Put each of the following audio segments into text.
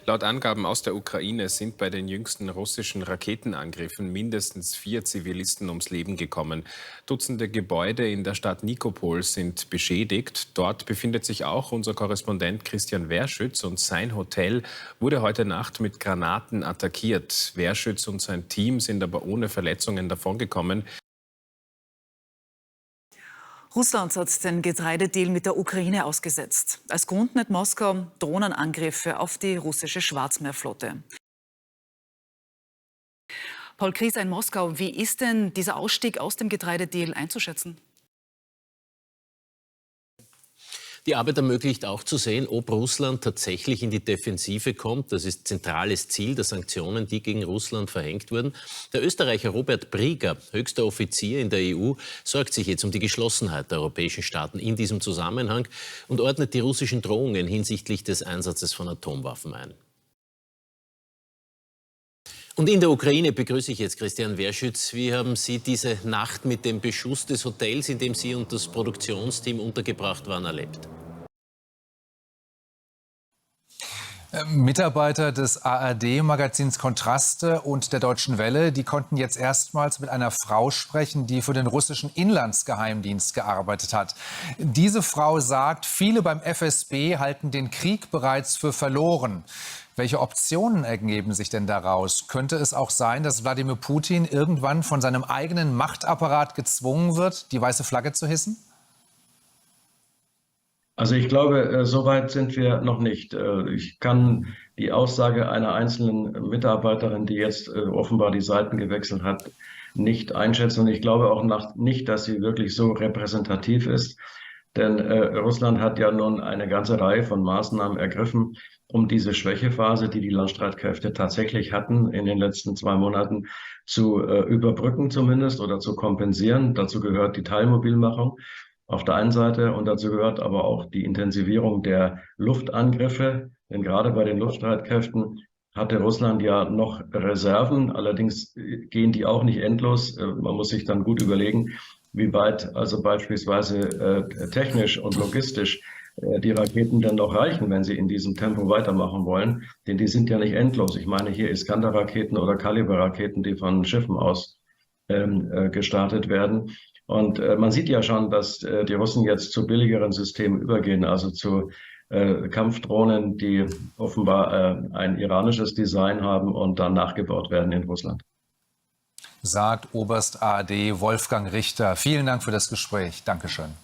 Laut Angaben aus der Ukraine sind bei den jüngsten russischen Raketenangriffen mindestens 4 Zivilisten ums Leben gekommen. Dutzende Gebäude in der Stadt Nikopol sind beschädigt. Dort befindet sich auch unser Korrespondent Wehrschütz und sein Hotel wurde heute Nacht mit Granaten attackiert. Wehrschütz und sein Team sind aber ohne Verletzungen davongekommen. Russland hat den Getreidedeal mit der Ukraine ausgesetzt. Als Grund nennt Moskau Drohnenangriffe auf die russische Schwarzmeerflotte. Paul Krisai in Moskau, wie ist denn dieser Ausstieg aus dem Getreidedeal einzuschätzen? Die Arbeit ermöglicht auch zu sehen, ob Russland tatsächlich in die Defensive kommt. Das ist zentrales Ziel der Sanktionen, die gegen Russland verhängt wurden. Der Österreicher Robert Brieger, höchster Offizier in der EU, sorgt sich jetzt um die Geschlossenheit der europäischen Staaten in diesem Zusammenhang und ordnet die russischen Drohungen hinsichtlich des Einsatzes von Atomwaffen ein. Und in der Ukraine begrüße ich jetzt Wehrschütz. Wie haben Sie diese Nacht mit dem Beschuss des Hotels, in dem Sie und das Produktionsteam untergebracht waren, erlebt? Mitarbeiter des ARD-Magazins Kontraste und der Deutschen Welle, die konnten jetzt erstmals mit einer Frau sprechen, die für den russischen Inlandsgeheimdienst gearbeitet hat. Diese Frau sagt, viele beim FSB halten den Krieg bereits für verloren. Welche Optionen ergeben sich denn daraus? Könnte es auch sein, dass Wladimir Putin irgendwann von seinem eigenen Machtapparat gezwungen wird, die weiße Flagge zu hissen? Also ich glaube, so weit sind wir noch nicht. Ich kann die Aussage einer einzelnen Mitarbeiterin, die jetzt offenbar die Seiten gewechselt hat, nicht einschätzen. Und ich glaube auch nicht, dass sie wirklich so repräsentativ ist. Denn Russland hat ja nun eine ganze Reihe von Maßnahmen ergriffen, um diese Schwächephase, die die Landstreitkräfte tatsächlich hatten in den letzten 2 Monaten, zu überbrücken zumindest oder zu kompensieren. Dazu gehört die Teilmobilmachung auf der einen Seite und dazu gehört aber auch die Intensivierung der Luftangriffe. Denn gerade bei den Luftstreitkräften hatte Russland ja noch Reserven. Allerdings gehen die auch nicht endlos. Man muss sich dann gut überlegen, wie weit also beispielsweise technisch und logistisch die Raketen denn noch reichen, wenn sie in diesem Tempo weitermachen wollen. Denn die sind ja nicht endlos. Ich meine hier Iskander-Raketen oder Kaliber-Raketen, die von Schiffen aus gestartet werden. Und man sieht ja schon, dass die Russen jetzt zu billigeren Systemen übergehen, also zu Kampfdrohnen, die offenbar ein iranisches Design haben und dann nachgebaut werden in Russland. Sagt Oberst ARD Wolfgang Richter. Vielen Dank für das Gespräch. Dankeschön.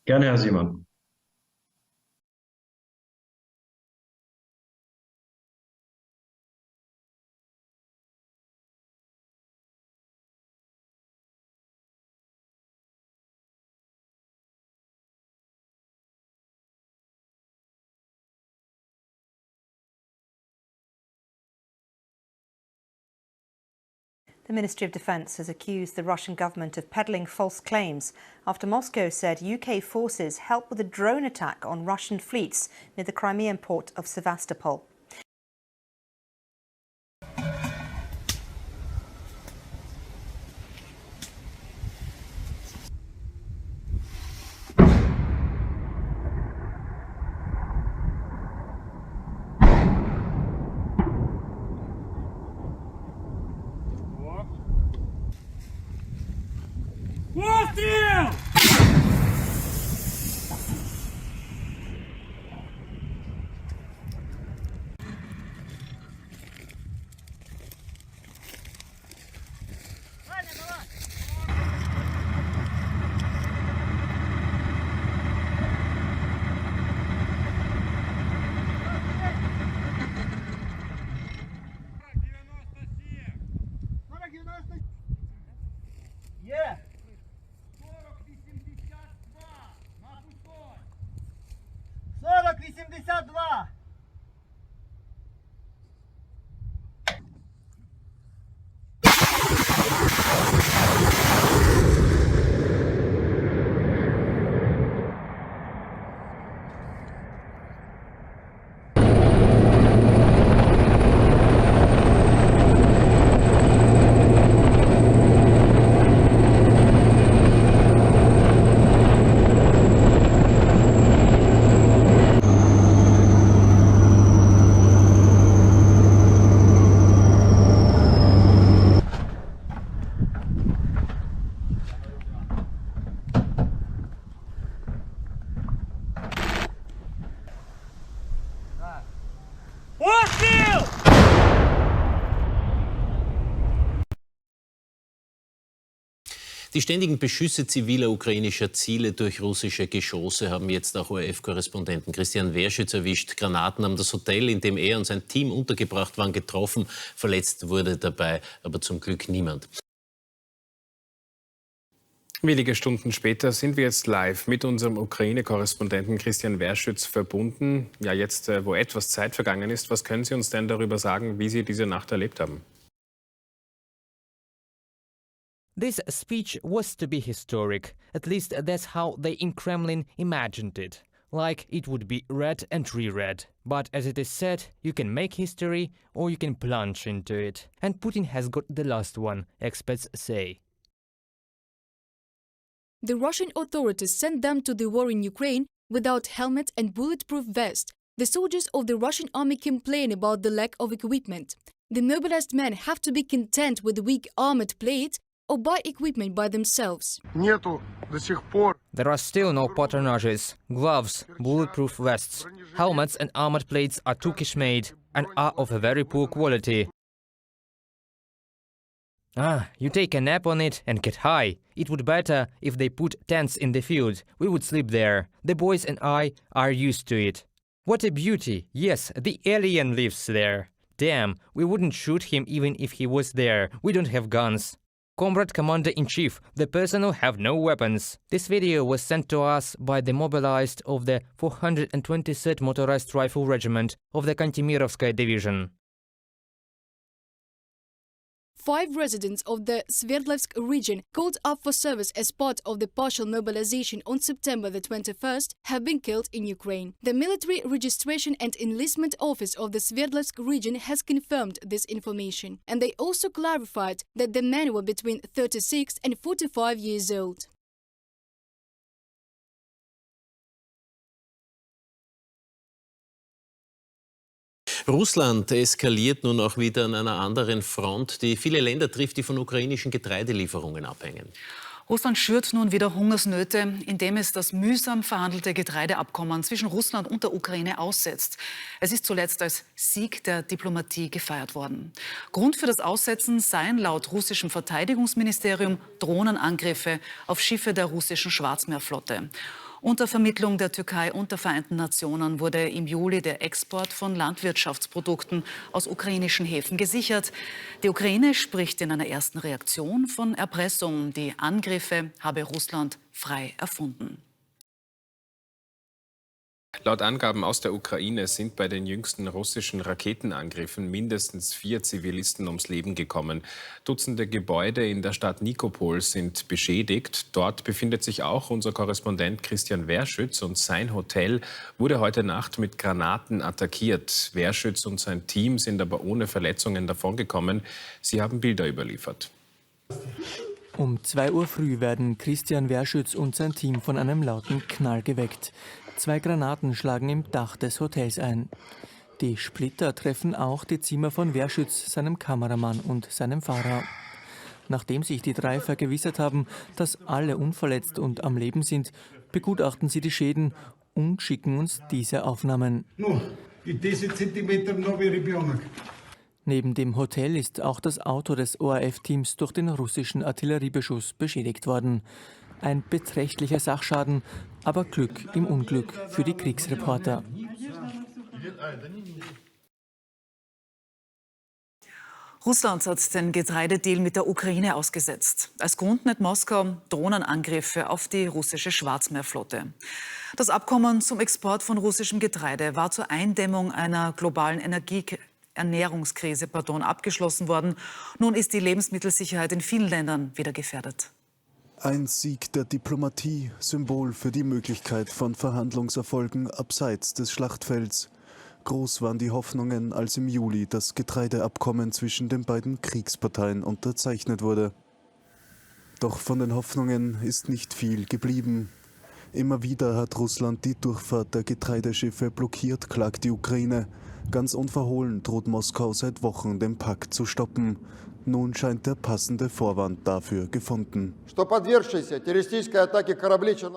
Gerne, Herr Simon. The Ministry of Defence has accused the Russian government of peddling false claims after Moscow said UK forces helped with a drone attack on Russian fleets near the Crimean port of Sevastopol. Die ständigen Beschüsse ziviler ukrainischer Ziele durch russische Geschosse haben jetzt auch ORF-Korrespondenten Christian Wehrschütz erwischt. Granaten haben das Hotel, in dem er und sein Team untergebracht waren, getroffen. Verletzt wurde dabei aber zum Glück niemand. Wenige Stunden später sind wir jetzt live mit unserem Ukraine-Korrespondenten Christian Wehrschütz verbunden. Ja, jetzt, wo etwas Zeit vergangen ist, was können Sie uns denn darüber sagen, wie Sie diese Nacht erlebt haben? This speech was to be historic. At least that's how they in Kremlin imagined it. Like it would be read and reread. But as it is said, you can make history or you can plunge into it. And Putin has got the last one, experts say. The Russian authorities sent them to the war in Ukraine without helmet and bulletproof vest. The soldiers of the Russian army complain about the lack of equipment. The mobilized men have to be content with weak armored plates or buy equipment by themselves. There are still no patronages, gloves, bulletproof vests. Helmets and armored plates are Turkish-made and are of a very poor quality. You take a nap on it and get high. It would be better if they put tents in the field. We would sleep there. The boys and I are used to it. What a beauty. Yes, the alien lives there. Damn, we wouldn't shoot him even if he was there. We don't have guns. Comrade Commander-in-Chief, the personnel have no weapons. This video was sent to us by the mobilized of the 423rd Motorized Rifle Regiment of the Kantemirovskaya Division. 5 residents of the Sverdlovsk region called up for service as part of the partial mobilization on September the 21st have been killed in Ukraine. The Military Registration and Enlistment Office of the Sverdlovsk region has confirmed this information. And they also clarified that the men were between 36 and 45 years old. Russland eskaliert nun auch wieder an einer anderen Front, die viele Länder trifft, die von ukrainischen Getreidelieferungen abhängen. Russland schürt nun wieder Hungersnöte, indem es das mühsam verhandelte Getreideabkommen zwischen Russland und der Ukraine aussetzt. Es ist zuletzt als Sieg der Diplomatie gefeiert worden. Grund für das Aussetzen seien laut russischem Verteidigungsministerium Drohnenangriffe auf Schiffe der russischen Schwarzmeerflotte. Unter Vermittlung der Türkei und der Vereinten Nationen wurde im Juli der Export von Landwirtschaftsprodukten aus ukrainischen Häfen gesichert. Die Ukraine spricht in einer ersten Reaktion von Erpressung. Die Angriffe habe Russland frei erfunden. Laut Angaben aus der Ukraine sind bei den jüngsten russischen Raketenangriffen mindestens 4 Zivilisten ums Leben gekommen. Dutzende Gebäude in der Stadt Nikopol sind beschädigt. Dort befindet sich auch unser Korrespondent Christian Wehrschütz und sein Hotel wurde heute Nacht mit Granaten attackiert. Wehrschütz und sein Team sind aber ohne Verletzungen davongekommen. Sie haben Bilder überliefert. Um 2 Uhr früh werden Christian Wehrschütz und sein Team von einem lauten Knall geweckt. 2 Granaten schlagen im Dach des Hotels ein. Die Splitter treffen auch die Zimmer von Wehrschütz, seinem Kameramann und seinem Fahrer. Nachdem sich die 3 vergewissert haben, dass alle unverletzt und am Leben sind, begutachten sie die Schäden und schicken uns diese Aufnahmen. Neben dem Hotel ist auch das Auto des ORF-Teams durch den russischen Artilleriebeschuss beschädigt worden. Ein beträchtlicher Sachschaden, aber Glück im Unglück für die Kriegsreporter. Russland hat den Getreidedeal mit der Ukraine ausgesetzt. Als Grund nennt Moskau Drohnenangriffe auf die russische Schwarzmeerflotte. Das Abkommen zum Export von russischem Getreide war zur Eindämmung einer globalen Ernährungskrise abgeschlossen worden. Nun ist die Lebensmittelsicherheit in vielen Ländern wieder gefährdet. Ein Sieg der Diplomatie, Symbol für die Möglichkeit von Verhandlungserfolgen abseits des Schlachtfelds. Groß waren die Hoffnungen, als im Juli das Getreideabkommen zwischen den beiden Kriegsparteien unterzeichnet wurde. Doch von den Hoffnungen ist nicht viel geblieben. Immer wieder hat Russland die Durchfahrt der Getreideschiffe blockiert, klagt die Ukraine. Ganz unverhohlen droht Moskau seit Wochen, den Pakt zu stoppen. Nun scheint der passende Vorwand dafür gefunden.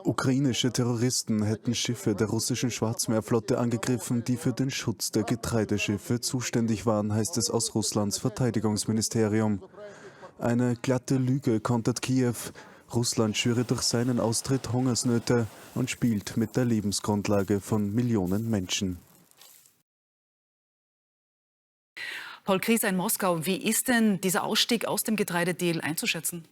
Ukrainische Terroristen hätten Schiffe der russischen Schwarzmeerflotte angegriffen, die für den Schutz der Getreideschiffe zuständig waren, heißt es aus Russlands Verteidigungsministerium. Eine glatte Lüge kontert Kiew. Russland schüre durch seinen Austritt Hungersnöte und spielt mit der Lebensgrundlage von Millionen Menschen. Paul Krisai in Moskau, wie ist denn dieser Ausstieg aus dem Getreidedeal einzuschätzen?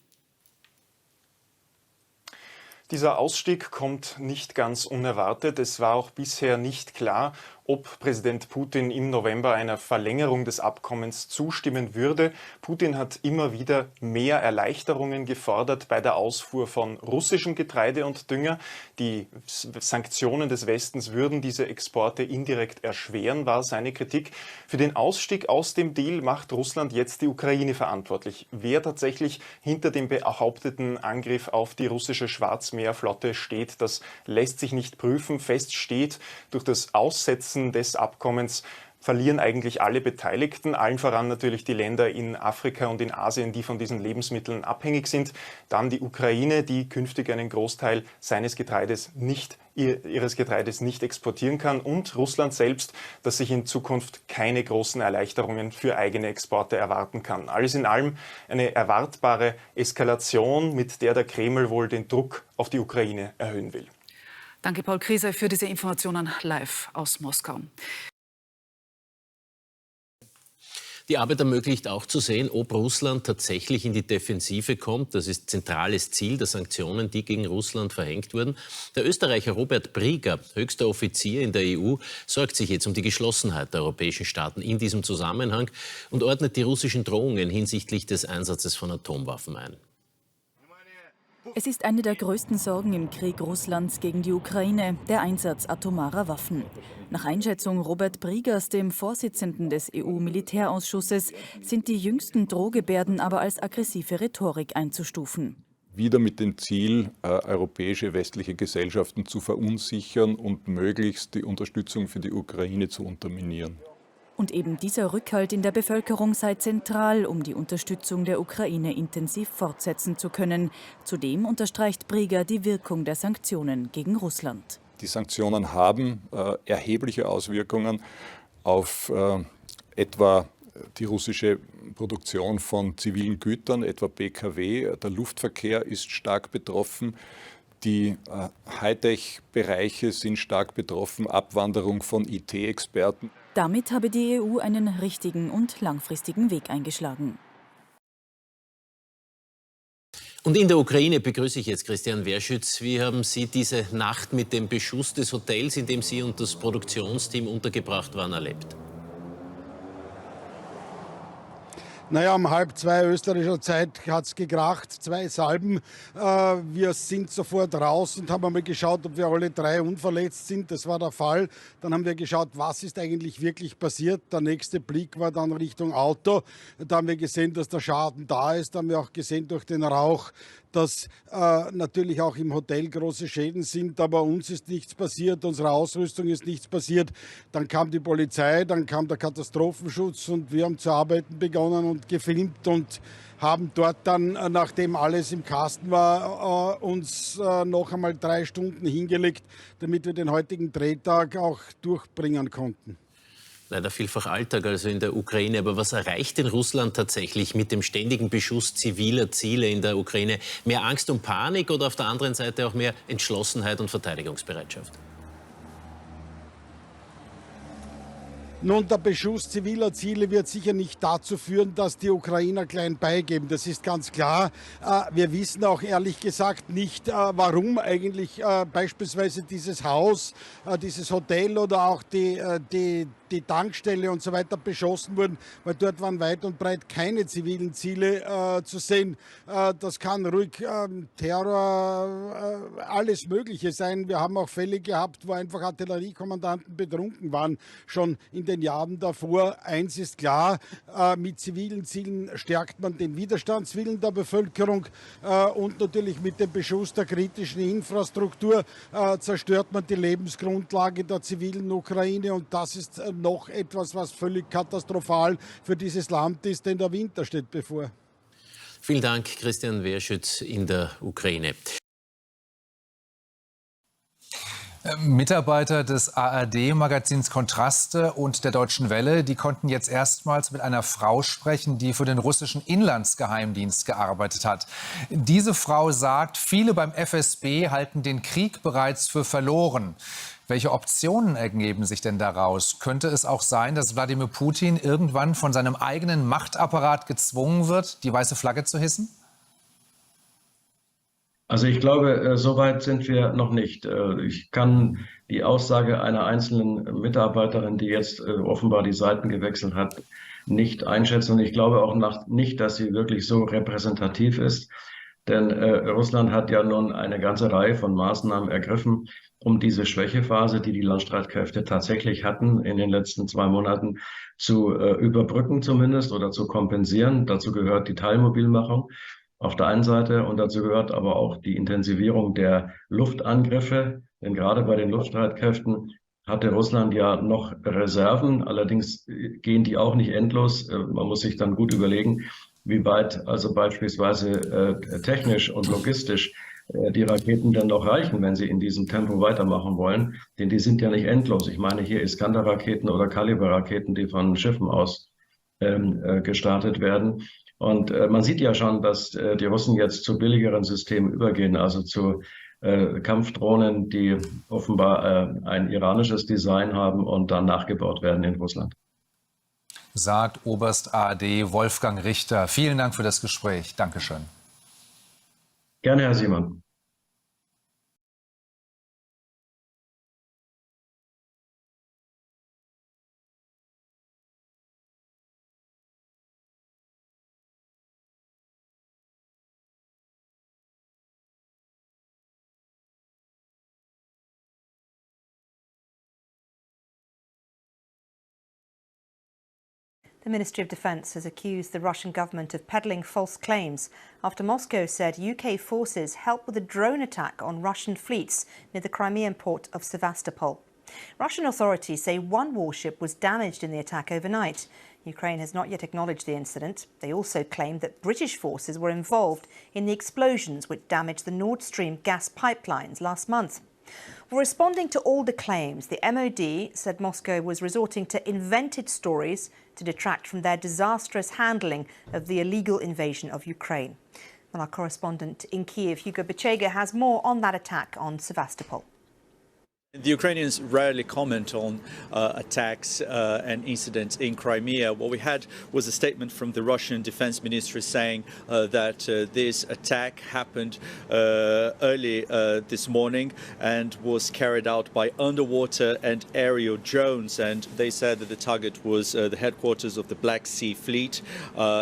Dieser Ausstieg kommt nicht ganz unerwartet. Es war auch bisher nicht klar, ob Präsident Putin im November einer Verlängerung des Abkommens zustimmen würde. Putin hat immer wieder mehr Erleichterungen gefordert bei der Ausfuhr von russischem Getreide und Dünger. Die Sanktionen des Westens würden diese Exporte indirekt erschweren, war seine Kritik. Für den Ausstieg aus dem Deal macht Russland jetzt die Ukraine verantwortlich. Wer tatsächlich hinter dem behaupteten Angriff auf die russische Schwarzmeerflotte steht, das lässt sich nicht prüfen. Fest steht, durch das Aussetzen des Abkommens verlieren eigentlich alle Beteiligten, allen voran natürlich die Länder in Afrika und in Asien, die von diesen Lebensmitteln abhängig sind. Dann die Ukraine, die künftig einen Großteil ihres Getreides nicht exportieren kann. Und Russland selbst, das sich in Zukunft keine großen Erleichterungen für eigene Exporte erwarten kann. Alles in allem eine erwartbare Eskalation, mit der Kreml wohl den Druck auf die Ukraine erhöhen will. Danke, Paul Krisai, für diese Informationen live aus Moskau. Die Arbeit ermöglicht auch zu sehen, ob Russland tatsächlich in die Defensive kommt. Das ist zentrales Ziel der Sanktionen, die gegen Russland verhängt wurden. Der Österreicher Brieger, höchster Offizier in der EU, sorgt sich jetzt um die Geschlossenheit der europäischen Staaten in diesem Zusammenhang und ordnet die russischen Drohungen hinsichtlich des Einsatzes von Atomwaffen ein. Es ist eine der größten Sorgen im Krieg Russlands gegen die Ukraine, der Einsatz atomarer Waffen. Nach Einschätzung Briegers, dem Vorsitzenden des EU-Militärausschusses, sind die jüngsten Drohgebärden aber als aggressive Rhetorik einzustufen. Wieder mit dem Ziel, europäische westliche Gesellschaften zu verunsichern und möglichst die Unterstützung für die Ukraine zu unterminieren. Und eben dieser Rückhalt in der Bevölkerung sei zentral, um die Unterstützung der Ukraine intensiv fortsetzen zu können. Zudem unterstreicht Brieger die Wirkung der Sanktionen gegen Russland. Die Sanktionen haben erhebliche Auswirkungen auf etwa die russische Produktion von zivilen Gütern, etwa PKW. Der Luftverkehr ist stark betroffen. Die Hightech-Bereiche sind stark betroffen, Abwanderung von IT-Experten. Damit habe die EU einen richtigen und langfristigen Weg eingeschlagen. Und in der Ukraine begrüße ich jetzt Christian Wehrschütz. Wie haben Sie diese Nacht mit dem Beschuss des Hotels, in dem Sie und das Produktionsteam untergebracht waren, erlebt? Naja, um 1:30 österreichischer Zeit hat es gekracht, 2 Salben. Wir sind sofort raus und haben einmal geschaut, ob wir alle 3 unverletzt sind. Das war der Fall. Dann haben wir geschaut, was ist eigentlich wirklich passiert. Der nächste Blick war dann Richtung Auto. Da haben wir gesehen, dass der Schaden da ist. Da haben wir auch gesehen durch den Rauch, dass natürlich auch im Hotel große Schäden sind, aber uns ist nichts passiert, unserer Ausrüstung ist nichts passiert. Dann kam die Polizei, dann kam der Katastrophenschutz und wir haben zu arbeiten begonnen und gefilmt und haben dort dann, nachdem alles im Kasten war, uns noch einmal 3 Stunden hingelegt, damit wir den heutigen Drehtag auch durchbringen konnten. Leider vielfach Alltag, also in der Ukraine. Aber was erreicht denn Russland tatsächlich mit dem ständigen Beschuss ziviler Ziele in der Ukraine? Mehr Angst und Panik oder auf der anderen Seite auch mehr Entschlossenheit und Verteidigungsbereitschaft? Nun, der Beschuss ziviler Ziele wird sicher nicht dazu führen, dass die Ukrainer klein beigeben. Das ist ganz klar. Wir wissen auch ehrlich gesagt nicht, warum eigentlich beispielsweise dieses Haus, dieses Hotel oder auch die Tankstelle und so weiter beschossen wurden, weil dort waren weit und breit keine zivilen Ziele zu sehen. Das kann ruhig Terror, alles Mögliche sein. Wir haben auch Fälle gehabt, wo einfach Artilleriekommandanten betrunken waren, schon in den Jahren davor. Eins ist klar, mit zivilen Zielen stärkt man den Widerstandswillen der Bevölkerung und natürlich mit dem Beschuss der kritischen Infrastruktur zerstört man die Lebensgrundlage der zivilen Ukraine und das ist noch etwas, was völlig katastrophal für dieses Land ist, denn der Winter steht bevor. Vielen Dank, Christian Wehrschütz in der Ukraine. Mitarbeiter des ARD-Magazins Kontraste und der Deutschen Welle, die konnten jetzt erstmals mit einer Frau sprechen, die für den russischen Inlandsgeheimdienst gearbeitet hat. Diese Frau sagt, viele beim FSB halten den Krieg bereits für verloren. Welche Optionen ergeben sich denn daraus? Könnte es auch sein, dass Wladimir Putin irgendwann von seinem eigenen Machtapparat gezwungen wird, die weiße Flagge zu hissen? Also ich glaube, so weit sind wir noch nicht. Ich kann die Aussage einer einzelnen Mitarbeiterin, die jetzt offenbar die Seiten gewechselt hat, nicht einschätzen. Und ich glaube auch nicht, dass sie wirklich so repräsentativ ist. Denn Russland hat ja nun eine ganze Reihe von Maßnahmen ergriffen, um diese Schwächephase, die die Landstreitkräfte tatsächlich hatten in den letzten 2 Monaten, zu überbrücken zumindest oder zu kompensieren. Dazu gehört die Teilmobilmachung auf der einen Seite und dazu gehört aber auch die Intensivierung der Luftangriffe. Denn gerade bei den Luftstreitkräften hatte Russland ja noch Reserven. Allerdings gehen die auch nicht endlos. Man muss sich dann gut überlegen, wie weit also beispielsweise technisch und logistisch die Raketen dann noch reichen, wenn sie in diesem Tempo weitermachen wollen. Denn die sind ja nicht endlos. Ich meine hier Iskander-Raketen oder Kaliber-Raketen, die von Schiffen aus gestartet werden. Und man sieht ja schon, dass die Russen jetzt zu billigeren Systemen übergehen, also zu Kampfdrohnen, die offenbar ein iranisches Design haben und dann nachgebaut werden in Russland. Sagt Oberst ARD Wolfgang Richter. Vielen Dank für das Gespräch. Dankeschön. Gerne, Herr Simon. The Ministry of Defence has accused the Russian government of peddling false claims after Moscow said UK forces helped with a drone attack on Russian fleets near the Crimean port of Sevastopol. Russian authorities say one warship was damaged in the attack overnight. Ukraine has not yet acknowledged the incident. They also claimed that British forces were involved in the explosions which damaged the Nord Stream gas pipelines last month. Well, responding to all the claims, the MOD said Moscow was resorting to invented stories to detract from their disastrous handling of the illegal invasion of Ukraine. Well, our correspondent in Kiev, Hugo Bechega, has more on that attack on Sevastopol. The Ukrainians rarely comment on attacks and incidents in Crimea. What we had was a statement from the Russian Defense Ministry saying that this attack happened early this morning and was carried out by underwater and aerial drones. And they said that the target was the headquarters of the Black Sea Fleet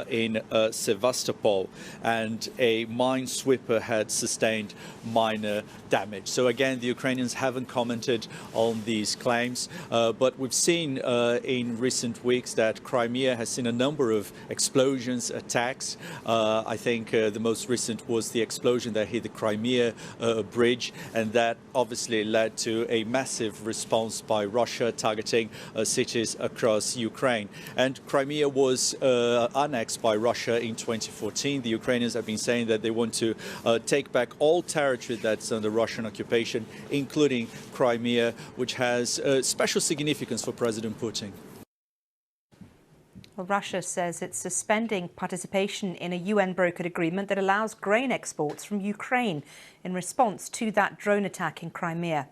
in Sevastopol, and a minesweeper had sustained minor damage. So again, the Ukrainians haven't commented on these claims, but we've seen in recent weeks that Crimea has seen a number of explosions, attacks. I think the most recent was the explosion that hit the Crimea bridge, and that obviously led to a massive response by Russia targeting cities across Ukraine. And Crimea was annexed by Russia in 2014. The Ukrainians have been saying that they want to take back all territory that's under Russian occupation, including Crimea, which has special significance for President Putin. Well, Russia says it's suspending participation in a UN-brokered agreement that allows grain exports from Ukraine in response to that drone attack in Crimea.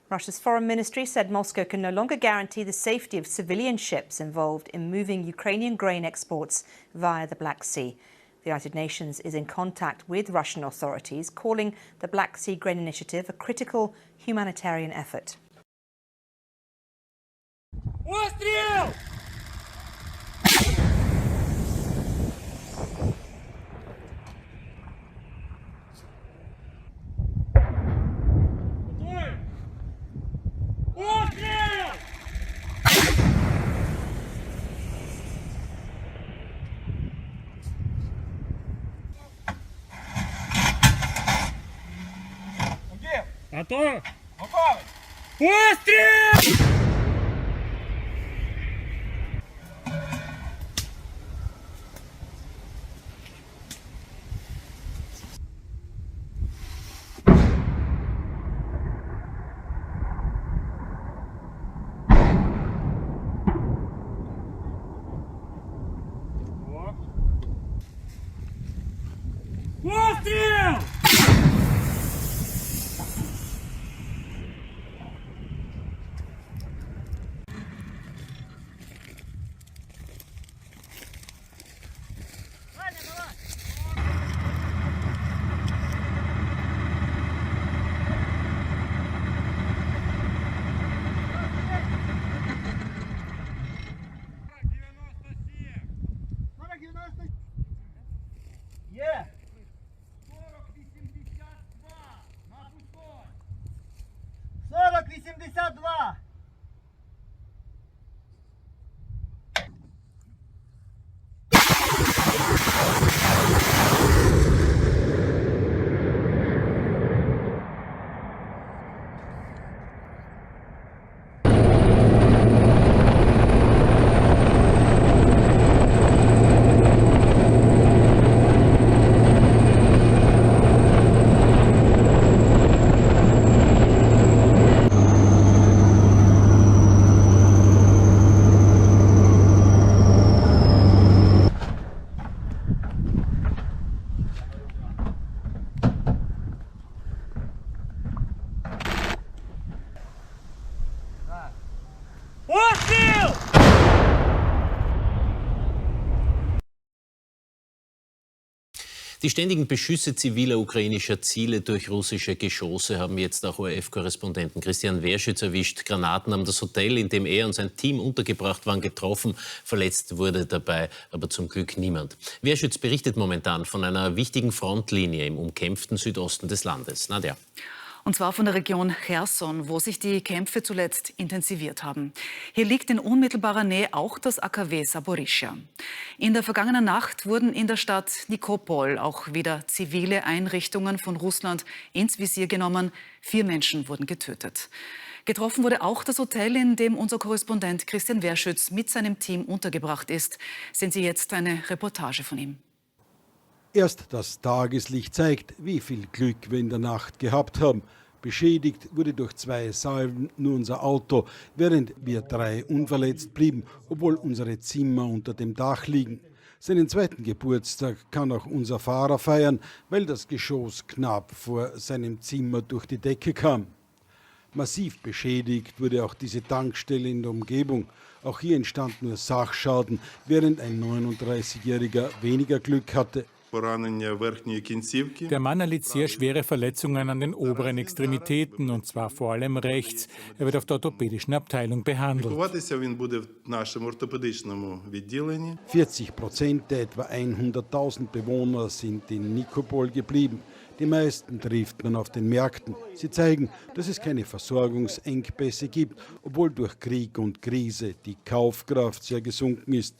Russia's foreign ministry said Moscow can no longer guarantee the safety of civilian ships involved in moving Ukrainian grain exports via the Black Sea. The United Nations is in contact with Russian authorities, calling the Black Sea Grain Initiative a critical humanitarian effort. Пострел! Готов? Готовы! Пострел! Выстрел! Die ständigen Beschüsse ziviler ukrainischer Ziele durch russische Geschosse haben jetzt auch ORF-Korrespondenten Christian Wehrschütz erwischt. Granaten haben das Hotel, in dem er und sein Team untergebracht waren, getroffen. Verletzt wurde dabei aber zum Glück niemand. Wehrschütz berichtet momentan von einer wichtigen Frontlinie im umkämpften Südosten des Landes. Nadja. Und zwar von der Region Cherson, wo sich die Kämpfe zuletzt intensiviert haben. Hier liegt in unmittelbarer Nähe auch das AKW Saporischschja. In der vergangenen Nacht wurden in der Stadt Nikopol auch wieder zivile Einrichtungen von Russland ins Visier genommen. 4 Menschen wurden getötet. Getroffen wurde auch das Hotel, in dem unser Korrespondent Christian Wehrschütz mit seinem Team untergebracht ist. Sehen Sie jetzt eine Reportage von ihm. Erst das Tageslicht zeigt, wie viel Glück wir in der Nacht gehabt haben. Beschädigt wurde durch 2 Salven nur unser Auto, während wir 3 unverletzt blieben, obwohl unsere Zimmer unter dem Dach liegen. Seinen 2. Geburtstag kann auch unser Fahrer feiern, weil das Geschoss knapp vor seinem Zimmer durch die Decke kam. Massiv beschädigt wurde auch diese Tankstelle in der Umgebung. Auch hier entstand nur Sachschaden, während ein 39-Jähriger weniger Glück hatte. Der Mann erlitt sehr schwere Verletzungen an den oberen Extremitäten, und zwar vor allem rechts. Er wird auf der orthopädischen Abteilung behandelt. 40% der etwa 100.000 Bewohner sind in Nikopol geblieben. Die meisten trifft man auf den Märkten. Sie zeigen, dass es keine Versorgungsengpässe gibt, obwohl durch Krieg und Krise die Kaufkraft sehr gesunken ist.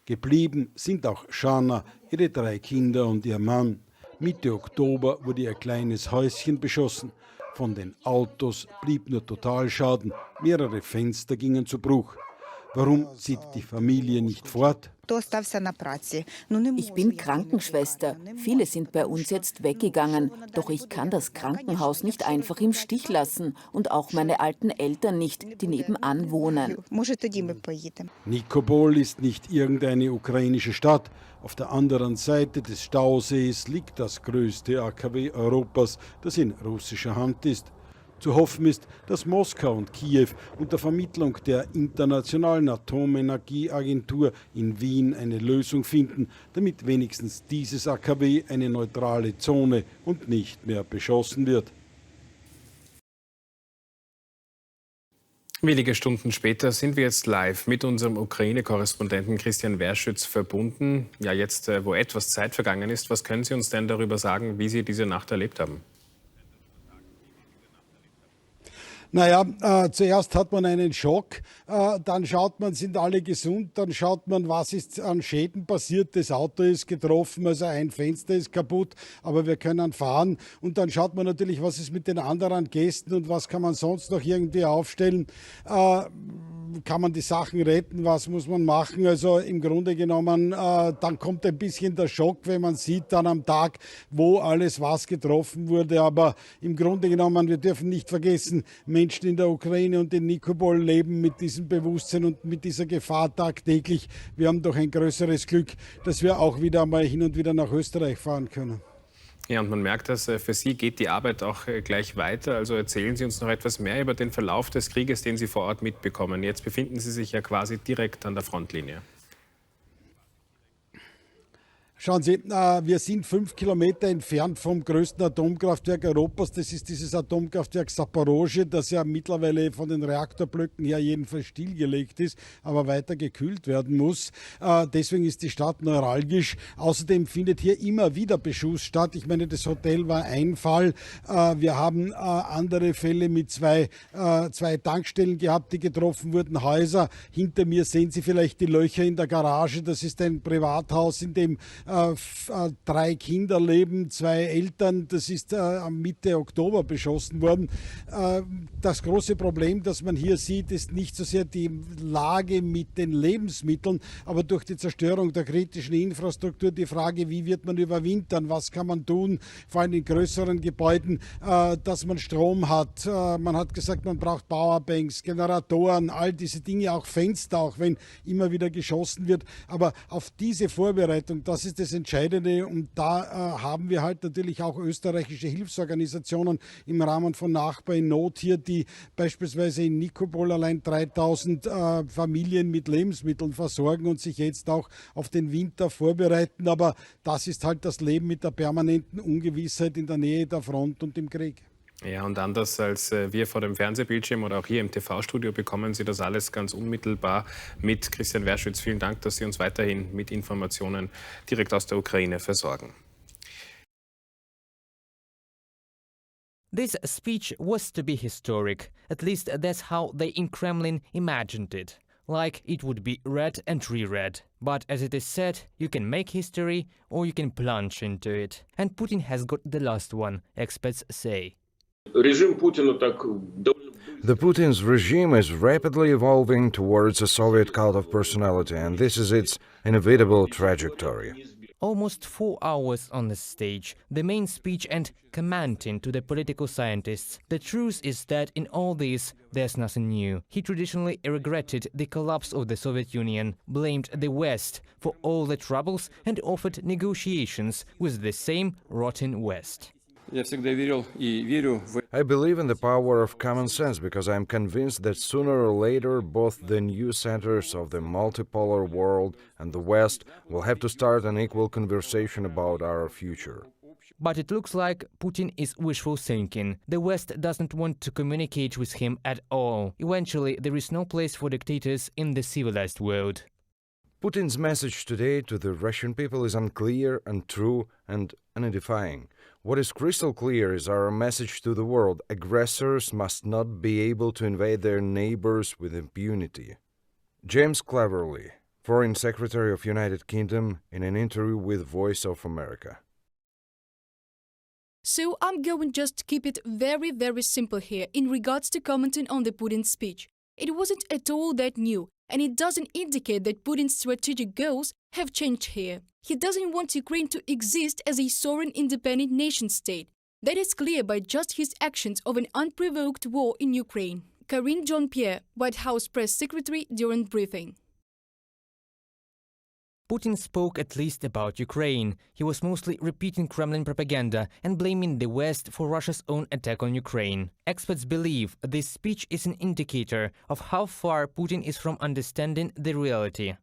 Geblieben sind auch Shana, ihre 3 Kinder und ihr Mann. Mitte Oktober wurde ihr kleines Häuschen beschossen. Von den Autos blieb nur Totalschaden. Mehrere Fenster gingen zu Bruch. Warum zieht die Familie nicht fort? Ich bin Krankenschwester. Viele sind bei uns jetzt weggegangen. Doch ich kann das Krankenhaus nicht einfach im Stich lassen. Und auch meine alten Eltern nicht, die nebenan wohnen. Nikopol ist nicht irgendeine ukrainische Stadt. Auf der anderen Seite des Stausees liegt das größte AKW Europas, das in russischer Hand ist. Zu hoffen ist, dass Moskau und Kiew unter Vermittlung der Internationalen Atomenergieagentur in Wien eine Lösung finden, damit wenigstens dieses AKW eine neutrale Zone und nicht mehr beschossen wird. Wenige Stunden später sind wir jetzt live mit unserem Ukraine-Korrespondenten Christian Wehrschütz verbunden. Ja, jetzt, wo etwas Zeit vergangen ist, was können Sie uns denn darüber sagen, wie Sie diese Nacht erlebt haben? Naja, zuerst hat man einen Schock, dann schaut man, sind alle gesund, dann schaut man, was ist an Schäden passiert, das Auto ist getroffen, also ein Fenster ist kaputt, aber wir können fahren, und dann schaut man natürlich, was ist mit den anderen Gästen und was kann man sonst noch irgendwie aufstellen, kann man die Sachen retten, was muss man machen, also im Grunde genommen, dann kommt ein bisschen der Schock, wenn man sieht dann am Tag, wo alles was getroffen wurde, aber im Grunde genommen, wir dürfen nicht vergessen, Menschen in der Ukraine und in Nikopol leben mit diesem Bewusstsein und mit dieser Gefahr tagtäglich. Wir haben doch ein größeres Glück, dass wir auch wieder einmal hin und wieder nach Österreich fahren können. Ja, und man merkt, dass für Sie geht die Arbeit auch gleich weiter. Also erzählen Sie uns noch etwas mehr über den Verlauf des Krieges, den Sie vor Ort mitbekommen. Jetzt befinden Sie sich ja quasi direkt an der Frontlinie. Schauen Sie, wir sind 5 Kilometer entfernt vom größten Atomkraftwerk Europas. Das ist dieses Atomkraftwerk Zaporozhye, das ja mittlerweile von den Reaktorblöcken her jedenfalls stillgelegt ist, aber weiter gekühlt werden muss. Deswegen ist die Stadt neuralgisch. Außerdem findet hier immer wieder Beschuss statt. Ich meine, das Hotel war ein Fall. Wir haben andere Fälle mit zwei Tankstellen gehabt, die getroffen wurden, Häuser. Hinter mir sehen Sie vielleicht die Löcher in der Garage. Das ist ein Privathaus, in dem 3 Kinder leben, 2 Eltern. Das ist Mitte Oktober beschossen worden. Das große Problem, das man hier sieht, ist nicht so sehr die Lage mit den Lebensmitteln, aber durch die Zerstörung der kritischen Infrastruktur die Frage, wie wird man überwintern, was kann man tun, vor allem in größeren Gebäuden, dass man Strom hat. Man hat gesagt, man braucht Powerbanks, Generatoren, all diese Dinge, auch Fenster, auch wenn immer wieder geschossen wird. Aber auf diese Vorbereitung, das ist das Entscheidende, und da haben wir halt natürlich auch österreichische Hilfsorganisationen im Rahmen von Nachbar in Not hier, die beispielsweise in Nikopol allein 3000 Familien mit Lebensmitteln versorgen und sich jetzt auch auf den Winter vorbereiten. Aber das ist halt das Leben mit der permanenten Ungewissheit in der Nähe der Front und im Krieg. Ja, und anders als wir vor dem Fernsehbildschirm oder auch hier im TV-Studio bekommen Sie das alles ganz unmittelbar mit. Christian Wehrschütz, vielen Dank, dass Sie uns weiterhin mit Informationen direkt aus der Ukraine versorgen. This speech was to be historic. At least that's how they in Kremlin imagined it. Like it would be read and reread. But as it is said, you can make history or you can plunge into it. And Putin has got the last one, experts say. The Putin's regime is rapidly evolving towards a Soviet cult of personality, and this is its inevitable trajectory. Almost 4 hours on the stage, the main speech and commenting to the political scientists. The truth is that in all this, there's nothing new. He traditionally regretted the collapse of the Soviet Union, blamed the West for all the troubles and offered negotiations with the same rotten West. I believe in the power of common sense because I'm convinced that sooner or later both the new centers of the multipolar world and the West will have to start an equal conversation about our future. But it looks like Putin is wishful thinking. The West doesn't want to communicate with him at all. Eventually, there is no place for dictators in the civilized world. Putin's message today to the Russian people is unclear, untrue, and unedifying. What is crystal clear is our message to the world: aggressors must not be able to invade their neighbors with impunity. James Cleverly, Foreign Secretary of United Kingdom, in an interview with Voice of America. So I'm going just to keep it very, very simple here in regards to commenting on the Putin speech. It wasn't at all that new, and it doesn't indicate that Putin's strategic goals have changed here. He doesn't want Ukraine to exist as a sovereign independent nation-state. That is clear by just his actions of an unprovoked war in Ukraine. Karine Jean-Pierre, White House Press Secretary during briefing. Putin spoke at least about Ukraine. He was mostly repeating Kremlin propaganda and blaming the West for Russia's own attack on Ukraine. Experts believe this speech is an indicator of how far Putin is from understanding the reality.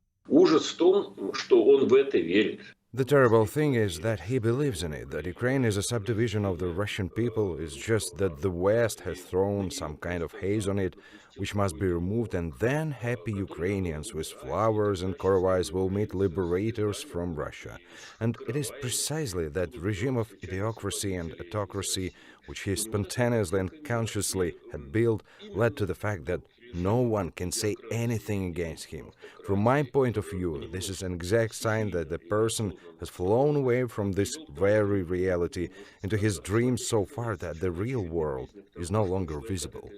The terrible thing is that he believes in it, that Ukraine is a subdivision of the Russian people. It's just that the West has thrown some kind of haze on it, which must be removed, and then happy Ukrainians with flowers and corvies will meet liberators from Russia. And it is precisely that regime of idiocracy and autocracy, which he spontaneously and consciously had built, led to the fact that no one can say anything against him. From my point of view, this is an exact sign that the person has flown away from this very reality into his dreams so far that the real world is no longer visible.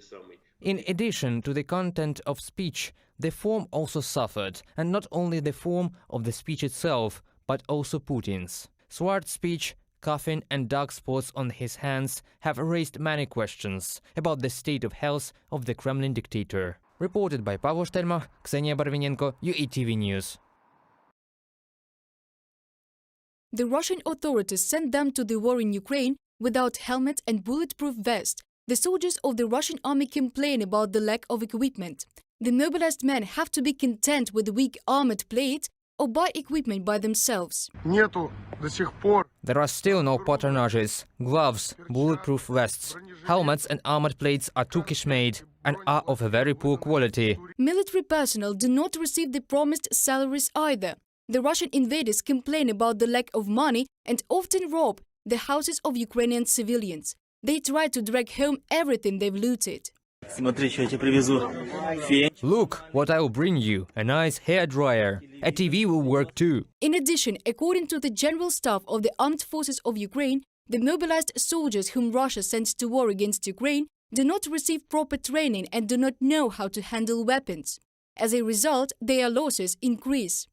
In addition to the content of speech, the form also suffered, and not only the form of the speech itself, but also Putin's. Swart speech, coughing and dark spots on his hands have raised many questions about the state of health of the Kremlin dictator. Reported by Pavel Shtelmach, Ksenia Barvinenko, UATV News. The Russian authorities sent them to the war in Ukraine without helmet and bulletproof vest. The soldiers of the Russian army complain about the lack of equipment. The mobilized men have to be content with weak armored plates or buy equipment by themselves. There are still no patronages, gloves, bulletproof vests. Helmets and armored plates are Turkish-made and are of a very poor quality. Military personnel do not receive the promised salaries either. The Russian invaders complain about the lack of money and often rob the houses of Ukrainian civilians. They try to drag home everything they've looted. Look what I will bring you, a nice hairdryer. A TV will work too. In addition, according to the General Staff of the Armed Forces of Ukraine, the mobilized soldiers whom Russia sent to war against Ukraine do not receive proper training and do not know how to handle weapons. As a result, their losses increase.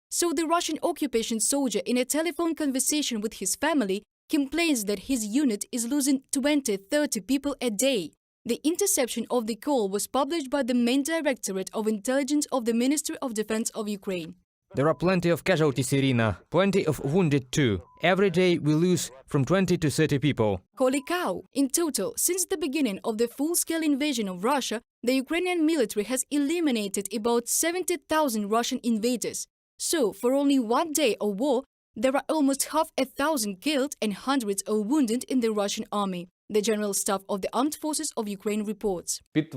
So the Russian occupation soldier, in a telephone conversation with his family, complains that his unit is losing 20-30 people a day. The interception of the call was published by the main Directorate of Intelligence of the Ministry of Defense of Ukraine. There are plenty of casualties, Irina, plenty of wounded too. Every day we lose from 20 to 30 people. Holy cow! In total, since the beginning of the full-scale invasion of Russia, the Ukrainian military has eliminated about 70,000 Russian invaders. So, for only one day of war, there are almost 1,000 killed and hundreds of wounded in the Russian army. The General Staff of the Armed Forces of Ukraine reports. The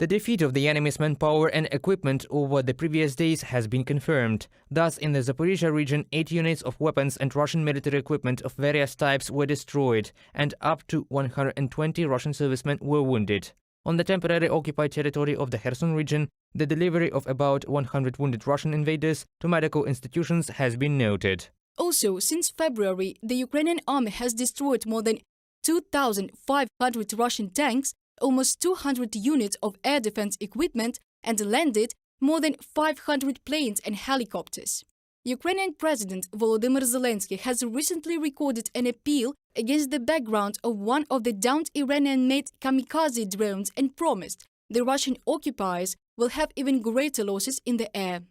defeat of the enemy's manpower and equipment over the previous days has been confirmed. Thus, in the Zaporizhia region, 8 units of weapons and Russian military equipment of various types were destroyed, and up to 120 Russian servicemen were wounded. On the temporarily occupied territory of the Kherson region, the delivery of about 100 wounded Russian invaders to medical institutions has been noted. Also, since February, the Ukrainian army has destroyed more than 2,500 Russian tanks, almost 200 units of air defense equipment, and landed more than 500 planes and helicopters. Ukrainian President Volodymyr Zelensky has recently recorded an appeal against the background of one of the downed Iranian-made kamikaze drones and promised the Russian occupiers will have even greater losses in the air.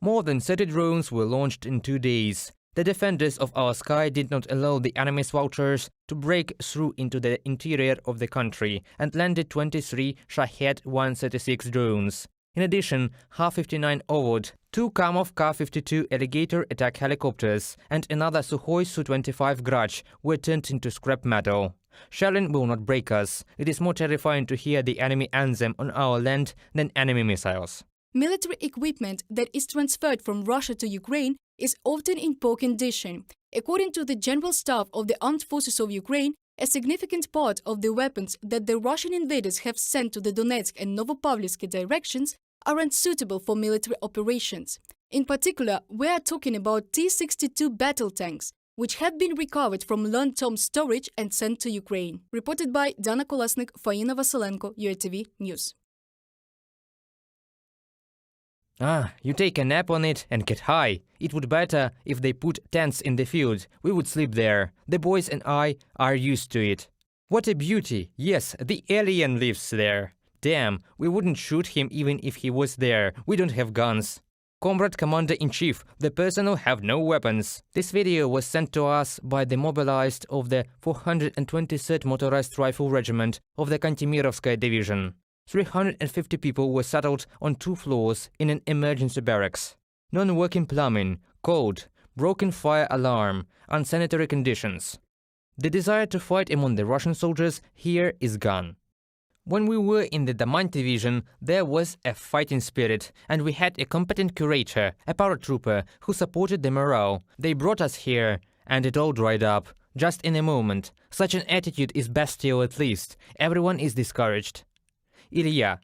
More than 30 drones were launched in 2 days. The defenders of our sky did not allow the enemy's vultures to break through into the interior of the country and landed 23 Shahed-136 drones. In addition, Ha-59 Ovod, 2 Kamov Ka-52 alligator attack helicopters and another Sukhoi Su-25 Grach were turned into scrap metal. Shelling will not break us. It is more terrifying to hear the enemy anthem on our land than enemy missiles. Military equipment that is transferred from Russia to Ukraine is often in poor condition. According to the General Staff of the Armed Forces of Ukraine, a significant part of the weapons that the Russian invaders have sent to the Donetsk and Novopavlovsk directions are unsuitable for military operations. In particular, we are talking about T-62 battle tanks, which have been recovered from long-term storage and sent to Ukraine. Reported by Dana Kolesnik, Faina Vasilenko, UATV News. You take a nap on it and get high. It would be better if they put tents in the field. We would sleep there. The boys and I are used to it. What a beauty. Yes, the alien lives there. Damn, we wouldn't shoot him even if he was there. We don't have guns. Comrade Commander-in-Chief, the personnel have no weapons. This video was sent to us by the mobilized of the 423rd Motorized Rifle Regiment of the Kantemirovskaya Division. 350 people were settled on 2 floors in an emergency barracks. Non-working plumbing, cold, broken fire alarm, unsanitary conditions. The desire to fight among the Russian soldiers here is gone. When we were in the Damant division, there was a fighting spirit, and we had a competent curator, a paratrooper, who supported the morale. They brought us here, and it all dried up, just in a moment. Such an attitude is bestial at least. Everyone is discouraged. Ilya,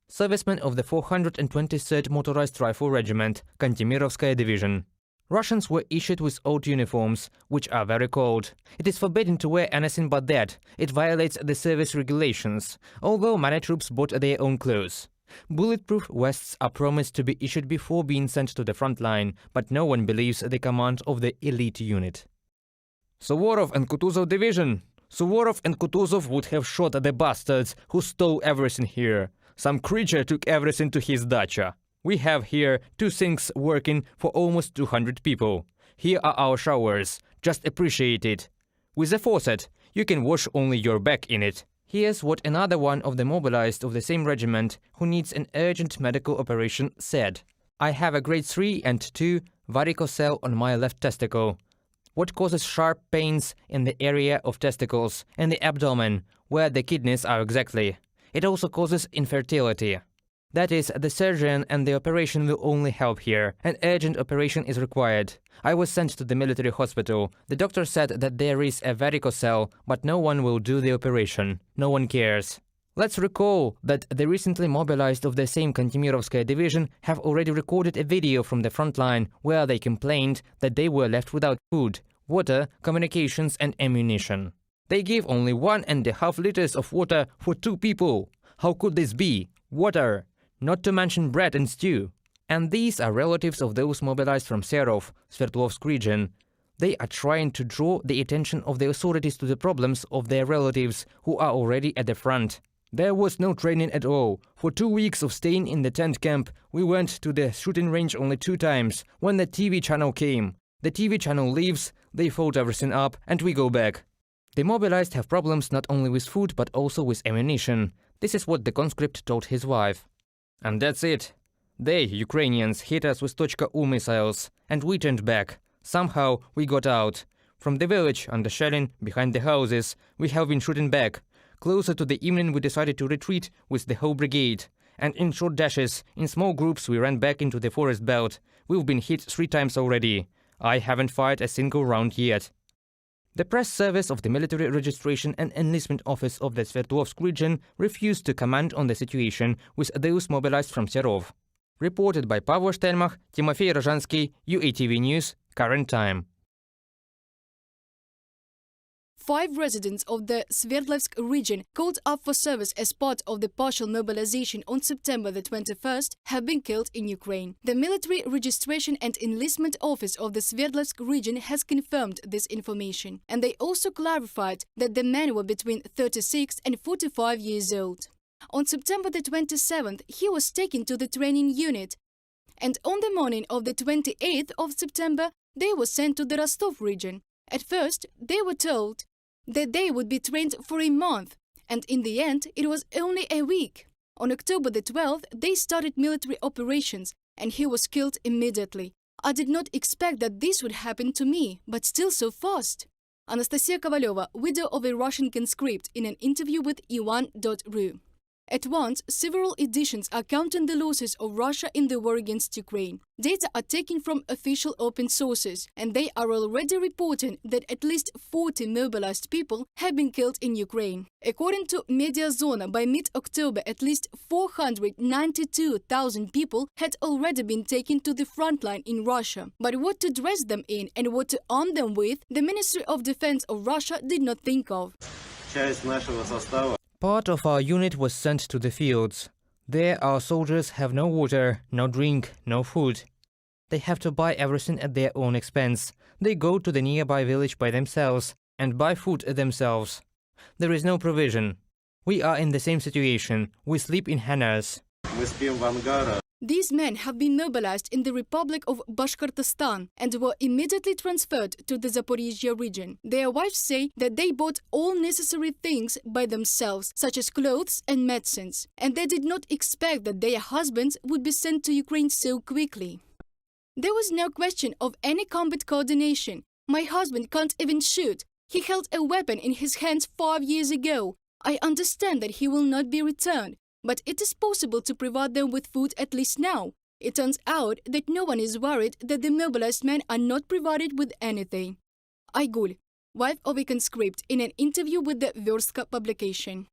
serviceman of the 423rd Motorized Rifle Regiment, Kantemirovskaya Division. Russians were issued with old uniforms, which are very cold. It is forbidden to wear anything but that. It violates the service regulations, although many troops bought their own clothes. Bulletproof vests are promised to be issued before being sent to the front line, but no one believes the command of the elite unit. Suvorov and Kutuzov Division. Suvorov and Kutuzov would have shot the bastards who stole everything here. Some creature took everything to his dacha. We have here 2 sinks working for almost 200 people. Here are our showers. Just appreciate it. With a faucet, you can wash only your back in it. Here's what another one of the mobilized of the same regiment who needs an urgent medical operation said. I have a grade 3 and 2 varicocele on my left testicle. What causes sharp pains in the area of testicles and the abdomen, where the kidneys are exactly. It also causes infertility. That is, the surgeon and the operation will only help here. An urgent operation is required. I was sent to the military hospital. The doctor said that there is a varicocele, but no one will do the operation. No one cares. Let's recall that the recently mobilized of the same Kantemirovskaya division have already recorded a video from the front line where they complained that they were left without food, water, communications and ammunition. They gave only 1.5 liters of water for 2 people. How could this be? Water! Not to mention bread and stew. And these are relatives of those mobilized from Serov, Sverdlovsk region. They are trying to draw the attention of the authorities to the problems of their relatives who are already at the front. There was no training at all. For 2 weeks of staying in the tent camp, we went to the shooting range only 2 times, when the TV channel came. The TV channel leaves, they fold everything up, and we go back. The mobilized have problems not only with food, but also with ammunition. This is what the conscript told his wife. And that's it. They, Ukrainians, hit us with .U missiles, and we turned back. Somehow we got out. From the village, under shelling, behind the houses, we have been shooting back. Closer to the evening we decided to retreat with the whole brigade. And in short dashes, in small groups we ran back into the forest belt. We've been hit 3 times already. I haven't fired a single round yet. The press service of the Military Registration and Enlistment Office of the Sverdlovsk region refused to comment on the situation with those mobilized from Serov. Reported by Pavlo Stelmach, Timofey Rozhansky, UATV News, Current Time. 5 residents of the Sverdlovsk region called up for service as part of the partial mobilization on September the 21st have been killed in Ukraine. The Military Registration and Enlistment Office of the Sverdlovsk region has confirmed this information, and they also clarified that the men were between 36 and 45 years old. On September the 27th, he was taken to the training unit, and on the morning of the 28th of September, they were sent to the Rostov region. At first, they were told that they would be trained for a month, and in the end, it was only a week. On October the 12th, they started military operations, and he was killed immediately. I did not expect that this would happen to me, but still so fast. Anastasia Kovaleva, widow of a Russian conscript, in an interview with Ivan.ru. At once, several editions are counting the losses of Russia in the war against Ukraine. Data are taken from official open sources, and they are already reporting that at least 40 mobilized people have been killed in Ukraine. According to Mediazona, by mid-October, at least 492,000 people had already been taken to the front line in Russia. But what to dress them in and what to arm them with, the Ministry of Defense of Russia did not think of. Part of our unit was sent to the fields. There our soldiers have no water, no drink, no food. They have to buy everything at their own expense. They go to the nearby village by themselves and buy food themselves. There is no provision. We are in the same situation. We sleep in hangars. These men have been mobilized in the Republic of Bashkortostan and were immediately transferred to the Zaporizhia region. Their wives say that they bought all necessary things by themselves, such as clothes and medicines, and they did not expect that their husbands would be sent to Ukraine so quickly. There was no question of any combat coordination. My husband can't even shoot. He held a weapon in his hands 5 years ago. I understand that he will not be returned, but it is possible to provide them with food at least now. It turns out that no one is worried that the mobilized men are not provided with anything. Aygul, wife of a conscript, in an interview with the Verstka publication.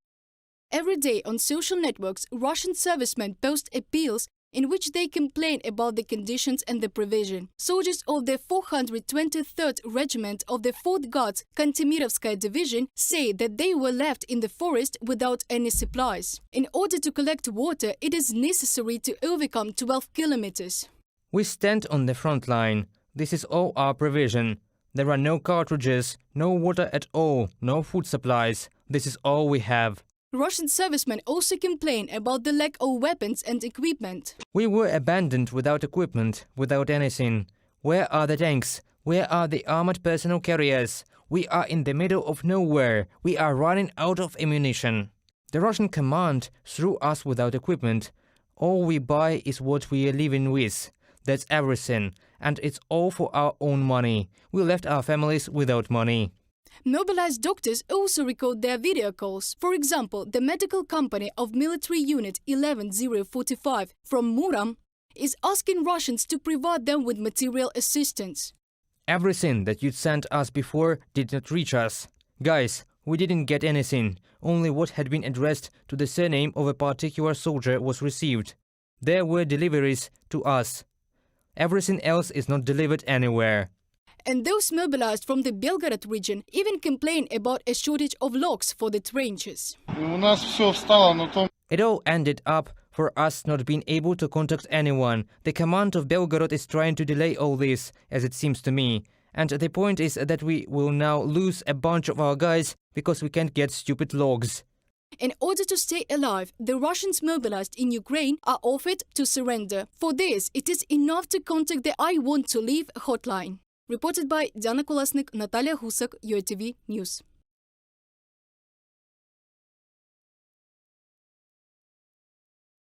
Every day on social networks, Russian servicemen post appeals in which they complain about the conditions and the provision. Soldiers of the 423rd Regiment of the 4th Guards Kantemirovskaya Division say that they were left in the forest without any supplies. In order to collect water, it is necessary to overcome 12 kilometers. We stand on the front line. This is all our provision. There are no cartridges, no water at all, no food supplies. This is all we have. Russian servicemen also complain about the lack of weapons and equipment. We were abandoned without equipment, without anything. Where are the tanks? Where are the armored personnel carriers? We are in the middle of nowhere. We are running out of ammunition. The Russian command threw us without equipment. All we buy is what we are living with. That's everything. And it's all for our own money. We left our families without money. Mobilized doctors also record their video calls. For example, the medical company of military unit 11045 from Muram is asking Russians to provide them with material assistance. Everything that you'd sent us before did not reach us. Guys, we didn't get anything. Only what had been addressed to the surname of a particular soldier was received. There were deliveries to us. Everything else is not delivered anywhere. And those mobilized from the Belgorod region even complain about a shortage of logs for the trenches. It all ended up for us not being able to contact anyone. The command of Belgorod is trying to delay all this, as it seems to me. And the point is that we will now lose a bunch of our guys because we can't get stupid logs. In order to stay alive, the Russians mobilized in Ukraine are offered to surrender. For this, it is enough to contact the I Want to Leave hotline. Reported by Diana Kolesnik, Natalia Husak, UATV News.